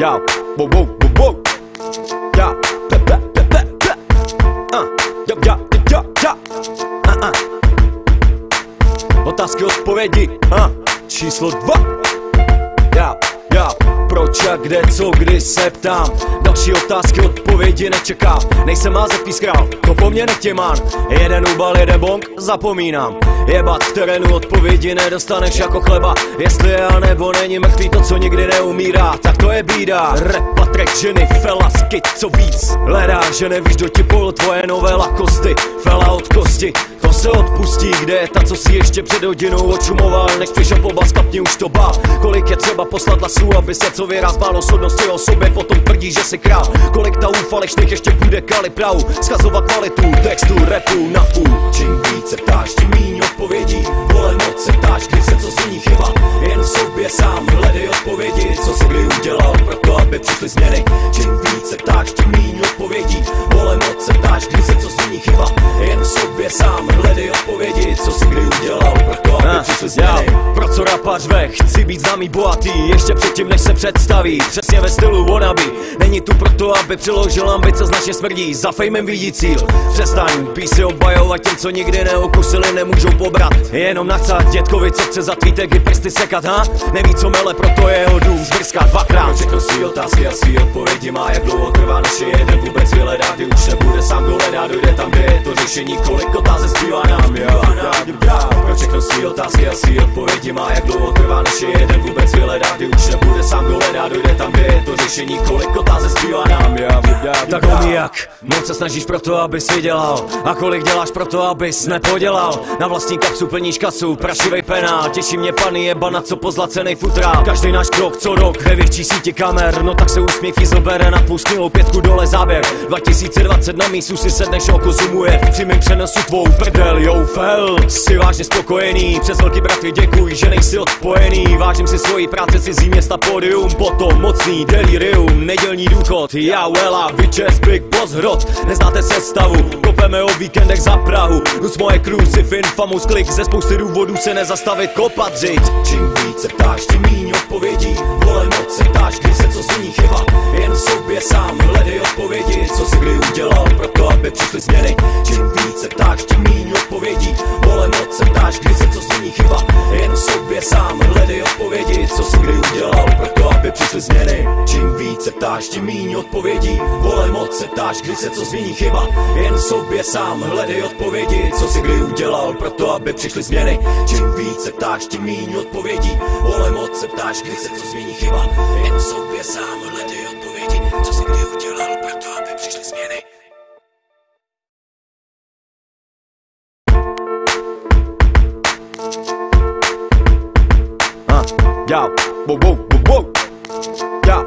Yo, whoa, whoa, whoa, whoa. Yo, yo, yo, yo, yo. Otázky, odpovědi, číslo 2. Jo, proč a kde, co, kdy se ptám. Další otázky, odpovědi nečekám. Nejsem házet král, to po mně nechtěmán. Jeden úbal, jeden bong, zapomínám. Jebat v terénu, odpovědi nedostaneš jako chleba. Jestli je a nebo není mrtvý to, co nikdy neumírá, tak to je bída. Rap, track, ženy, fela, skit, co víc. Hledá, že nevíš, do ti pol tvoje nové lakosty. Fela od kosti, to se odpustí. Kde je ta, co si ještě před hodinou očumoval, než přišel po bas, kapni už to bál. Kolik je třeba poslat hlasů, aby se co vyrazbal osobnosti o sobě, potom tvrdí, že si král. Kolik ta falešných ještě půjde kalibrau, schazovat kvalitu textu, rapu na půl. Čím více ptáš, tím míň odpovědí. Vole, moc se ptáš, kdy se co zní chyba. Jen sobě sám hledej odpovědi, co jsi kdy udělal pro to, aby přišly změny. Čím více ptáš, tím míň odpovědí. Vole, moc se ptáš, kdy se co zní chyba. Jen sobě sám hledej odpovědi, co jsi kdy udělal pro to, aby přišly změny. Pro co rapa řve, chci být známý, bohatý, ještě předtím, než se představí. Přesně ve stylu wannabe. Není tu proto, aby přiložil ambice, značně smrdí. Za fejmem vidí cíl. Přestaň písy obhajovat těm, co nikdy neukusili, nemůžou pobrat. Jenom nachcat dětkovi, co chce za tvý tagy prsty sekat, Neví, co mele, proto je jeho dům zbrská dvakrát. Všechno svý otázky a svý odpovědi má, jak dlouho trvá, než je jeden vůbec vyhledá, kdy už nebude sám dohledá, dojde tam, kde je to řešení, kolik otázek zbývá nám, Pro všechno svý otázky a svý odpovědi má, jak dlouho trvá, než je jeden vůbec vyhledá, kdy už nebude sám dohledá, dojde tam, kde je to řešení, kolik otázek zbývá nám, Tak homie, jak moc se snažíš pro to, abys vydělal, a kolik děláš pro to, abys nepodělal. Na vlastní kapsu plníš kasu, prašivej penál. Těší mě pany jebana, co pozlacenej futrál. Každý náš krok, co rok, ve větší síti kamer. No tak se úsměv jí zobere na půstnilou pětku dole záběr. 2020 na mísu si sedneš, oko zoomuje v přímým přenosu tvou prdel, yo fel. Jsi vážně spokojený, přes velký bratry děkuj, že nejsi odpojený. Vážím si svojí práce, cizí města, pódium, potom mocný delirium, nedělní důchod, já wella, vyčes, big boss, hrot. Neznáte sestavu, kopeme o víkendech za Prahu. Nus moje crucif, infamous klik, ze spousty důvodů se nezastavit, kopat řiď. Čím více ptáš, tím míň odpovědí. Vole, moc se ptáš, kdy se co zní chyba. Jen sobě sám hledej odpovědi, co jsi kdy udělal pro to, aby přišly změny. Čím více ptáš, tím míň odpovědí. Vole, moc se ptáš, kdy se co zní chyba. Jen sobě sám hledej odpovědi, co jsi kdy udělal pro to, aby přišly změny. Čím více ptáš, tím míň odpovědí. Vole, moc se ptáš, kdy se co změní chyba. Jen sobě sám hledej odpovědi, co jsi kdy udělal pro to, aby přišly změny. Čím více ptáš, tím míň odpovědí. Vole, moc se ptáš, kdy se co změní chyba. Jen sobě sám hledej odpovědi, co jsi kdy udělal pro to, aby přišly změny. Yo, whoa, whoa, whoa, whoa. Yo,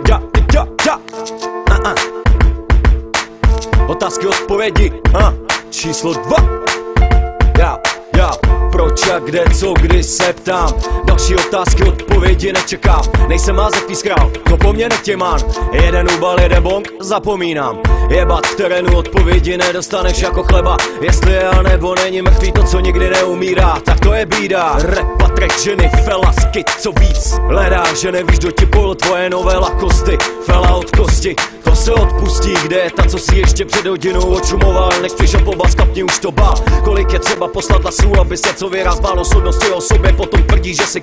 yo. Otázky, odpovědi, číslo 2. Jo, proč a kde, co, kdy se ptám. Další otázky, odpovědi nečekám. Nejsem házet král, to po mně nechtěmán. Jeden úbal, jeden bong, zapomínám. Jebat v terénu, odpovědi nedostaneš jako chleba. Jestli je a nebo není mrtvý to, co nikdy neumírá, tak to je bída. Rap, track, ženy, fela, skit, co víc. Hledá, že nevíš, do ti pol tvoje nové lakosty. Fela od kosti, to se odpustí. Kde je ta, co si ještě před hodinou očumoval, než přišel po bas, kapni už to bál. Kolik je třeba poslat hlasů, aby se co vyrazbal osobnosti o sobě, potom tvrdí, že si